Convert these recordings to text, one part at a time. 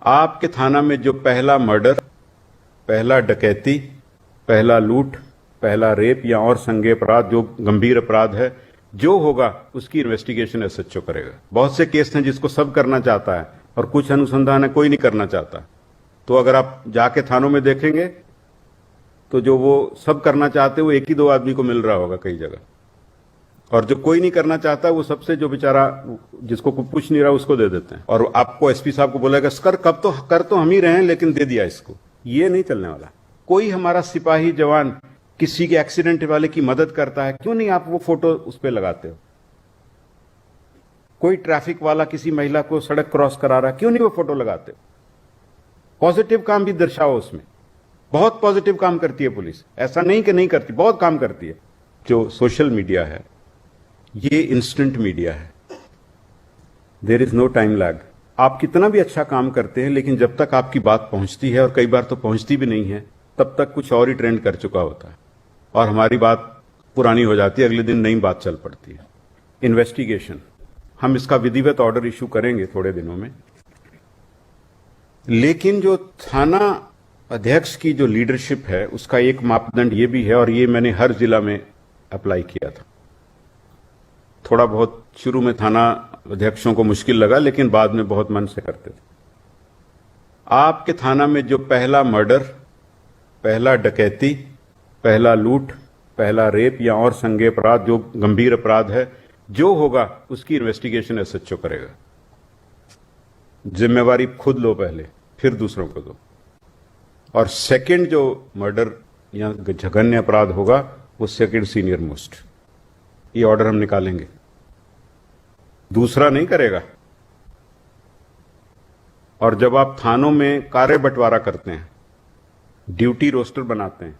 आपके थाना में जो पहला मर्डर, पहला डकैती, पहला लूट, पहला रेप या और संज्ञेय अपराध जो गंभीर अपराध है, जो होगा उसकी इन्वेस्टिगेशन एसएचओ करेगा। बहुत से केस हैं जिसको सब करना चाहता है और कुछ अनुसंधान है कोई नहीं करना चाहता। तो अगर आप जाके थानों में देखेंगे तो जो वो सब करना चाहते वो एक ही दो आदमी को मिल रहा होगा कई जगह, और जो कोई नहीं करना चाहता वो सबसे जो बेचारा जिसको कुछ पूछ नहीं रहा उसको दे देते हैं। और आपको एसपी साहब को बोलेगा कर तो हम ही रहे हैं लेकिन दे दिया इसको। ये नहीं चलने वाला। कोई हमारा सिपाही जवान किसी के एक्सीडेंट वाले की मदद करता है, क्यों नहीं आप वो फोटो उस पर लगाते हो? कोई ट्रैफिक वाला किसी महिला को सड़क क्रॉस करा रहा है, क्यों नहीं वो फोटो लगाते हो? पॉजिटिव काम भी दर्शाओ उसमें। बहुत पॉजिटिव काम करती है पुलिस, ऐसा नहीं कि नहीं करती, बहुत काम करती है। जो सोशल मीडिया है ये इंस्टेंट मीडिया है, there is no time lag. आप कितना भी अच्छा काम करते हैं लेकिन जब तक आपकी बात पहुंचती है, और कई बार तो पहुंचती भी नहीं है, तब तक कुछ और ही ट्रेंड कर चुका होता है और हमारी बात पुरानी हो जाती है, अगले दिन नई बात चल पड़ती है। इन्वेस्टिगेशन, हम इसका विधिवत ऑर्डर इशू करेंगे थोड़े दिनों में, लेकिन जो थाना अध्यक्ष की जो लीडरशिप है उसका एक मापदंड ये भी है, और ये मैंने हर जिला में अप्लाई किया था। थोड़ा बहुत शुरू में थाना अध्यक्षों को मुश्किल लगा लेकिन बाद में बहुत मन से करते थे। आपके थाना में जो पहला मर्डर, पहला डकैती, पहला लूट, पहला रेप या और संज्ञेय अपराध जो गंभीर अपराध है, जो होगा उसकी इन्वेस्टिगेशन एसएचओ करेगा। जिम्मेवारी खुद लो पहले, फिर दूसरों को दो। और सेकंड जो मर्डर या जघन्य अपराध होगा वो सेकंड सीनियर मोस्ट। ये ऑर्डर हम निकालेंगे, दूसरा नहीं करेगा। और जब आप थानों में कार्य बंटवारा करते हैं, ड्यूटी रोस्टर बनाते हैं,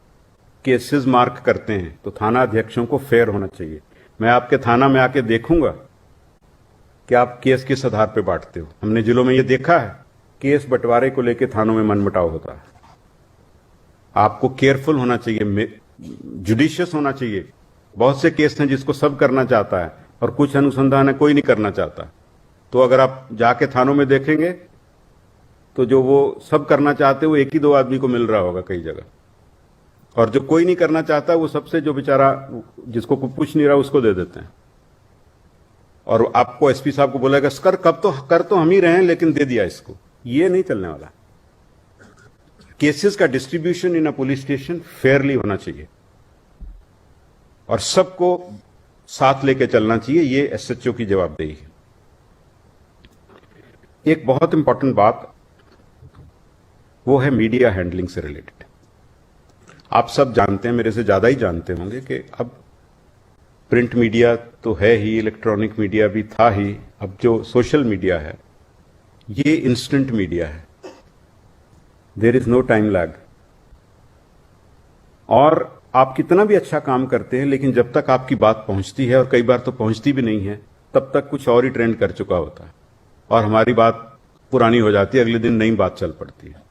केसेस मार्क करते हैं, तो थाना अध्यक्षों को फेयर होना चाहिए। मैं आपके थाना में आके देखूंगा कि आप केस किस आधार पे बांटते हो। हमने जिलों में ये देखा है, केस बंटवारे को लेकर थानों में मनमुटाव होता है। आपको केयरफुल होना चाहिए, जुडिशियस होना चाहिए। बहुत से केस हैं जिसको सब करना चाहता है और कुछ अनुसंधान है कोई नहीं करना चाहता। तो अगर आप जाके थानों में देखेंगे तो जो वो सब करना चाहते वो एक ही दो आदमी को मिल रहा होगा कई जगह, और जो कोई नहीं करना चाहता वो सबसे जो बेचारा जिसको कुछ पूछ नहीं रहा उसको दे देते हैं। और आपको एसपी साहब को बोलेगा कर तो हम ही रहे हैं लेकिन दे दिया इसको। ये नहीं चलने वाला। केसेस का distribution in a police station Fairlie होना चाहिए और सबको साथ लेके चलना चाहिए। ये एसएचओ की जवाबदेही है। एक बहुत इंपॉर्टेंट बात वो है मीडिया हैंडलिंग से रिलेटेड। आप सब जानते हैं, मेरे से ज्यादा ही जानते होंगे कि अब प्रिंट मीडिया तो है ही, इलेक्ट्रॉनिक मीडिया भी था ही, अब जो सोशल मीडिया है ये इंस्टेंट मीडिया है, there is no time lag. और आप कितना भी अच्छा काम करते हैं लेकिन जब तक आपकी बात पहुंचती है, और कई बार तो पहुंचती भी नहीं है, तब तक कुछ और ही ट्रेंड कर चुका होता है और हमारी बात पुरानी हो जाती है, अगले दिन नई बात चल पड़ती है।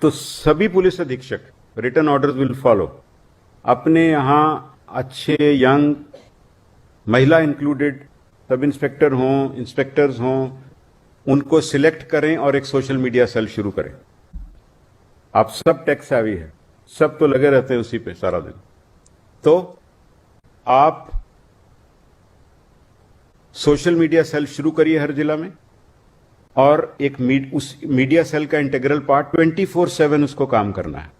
तो सभी पुलिस अधीक्षक, रिटन ऑर्डर्स विल फॉलो। अपने यहां अच्छे यंग, महिला इंक्लूडेड, सब इंस्पेक्टर हों, इंस्पेक्टर्स हों, उनको सिलेक्ट करें और एक सोशल मीडिया सेल शुरू करें। आप सब टेक सेवी है, सब तो लगे रहते हैं उसी पे सारा दिन। तो आप सोशल मीडिया सेल शुरू करिए हर जिला में, और एक उस मीडिया सेल का इंटीग्रल पार्ट 24/7 उसको काम करना है,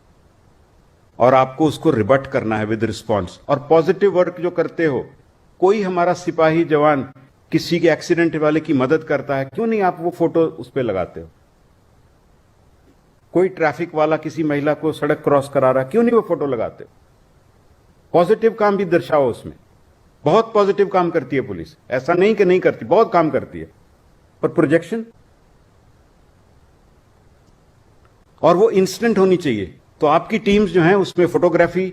और आपको उसको रिबट करना है विद रिस्पॉन्स। और पॉजिटिव वर्क जो करते हो, कोई हमारा सिपाही जवान किसी के एक्सीडेंट वाले की मदद करता है, क्यों नहीं आप वो फोटो उस पर लगाते हो? कोई ट्रैफिक वाला किसी महिला को सड़क क्रॉस करा रहा है, क्यों नहीं वो फोटो लगाते हो? पॉजिटिव काम भी दर्शाओ उसमें। बहुत पॉजिटिव काम करती है पुलिस, ऐसा नहीं कि नहीं करती, बहुत काम करती है। पर प्रोजेक्शन, और वो इंस्टेंट होनी चाहिए। तो आपकी टीम्स जो हैं उसमें फोटोग्राफी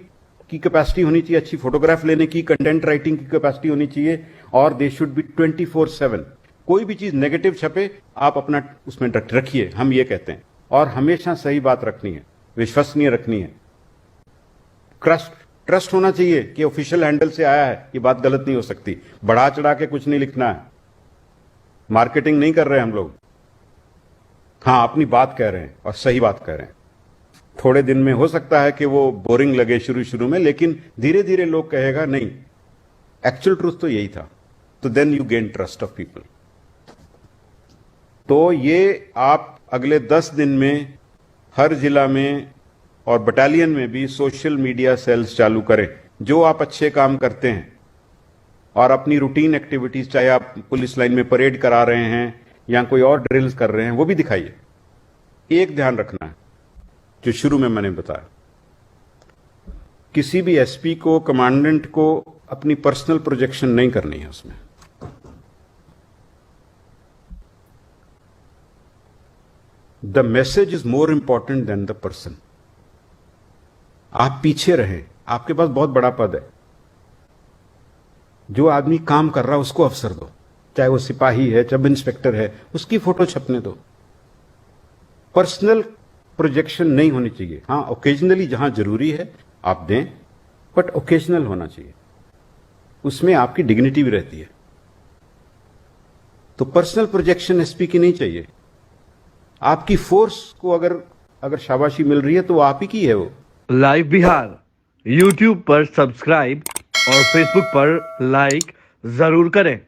की कैपेसिटी होनी चाहिए, अच्छी फोटोग्राफ लेने की, कंटेंट राइटिंग की कैपेसिटी होनी चाहिए, और दे शुड बी 24/7। कोई भी चीज नेगेटिव छपे आप अपना उसमें रखिए, हम ये कहते हैं। और हमेशा सही बात रखनी है, विश्वसनीय रखनी है। ट्रस्ट होना चाहिए कि ऑफिशियल हैंडल से आया है, ये बात गलत नहीं हो सकती। बढ़ा चढ़ा के कुछ नहीं लिखना है, मार्केटिंग नहीं कर रहे हम लोग। हाँ, अपनी बात कह रहे हैं और सही बात कह रहे हैं। थोड़े दिन में हो सकता है कि वो बोरिंग लगे शुरू शुरू में, लेकिन धीरे धीरे लोग कहेगा नहीं, एक्चुअल ट्रूथ तो यही था। तो then you gain trust of people. तो ये आप अगले 10 दिन में हर जिला में और बटालियन में भी सोशल मीडिया सेल्स चालू करें। जो आप अच्छे काम करते हैं और अपनी रूटीन एक्टिविटीज, चाहे आप पुलिस लाइन में परेड करा रहे हैं या कोई और ड्रिल्स कर रहे हैं, वो भी दिखाइए। एक ध्यान रखना है जो शुरू में मैंने बताया, किसी भी एसपी को, कमांडेंट को अपनी पर्सनल प्रोजेक्शन नहीं करनी है उसमें। The message is more important than the person. आप पीछे रहें, आपके पास बहुत बड़ा पद है। जो आदमी काम कर रहा है उसको अवसर दो, चाहे वो सिपाही है, सब इंस्पेक्टर है, उसकी फोटो छपने दो। पर्सनल प्रोजेक्शन नहीं होनी चाहिए। हाँ, ओकेजनली जहां जरूरी है आप दें, बट ओकेजनल होना चाहिए, उसमें आपकी डिग्निटी भी रहती है। तो पर्सनल प्रोजेक्शन एसपी की नहीं चाहिए। आपकी फोर्स को अगर शाबाशी मिल रही है तो वो आप ही की है। वो लाइव बिहार यूट्यूब पर सब्सक्राइब और फेसबुक पर लाइक जरूर करें।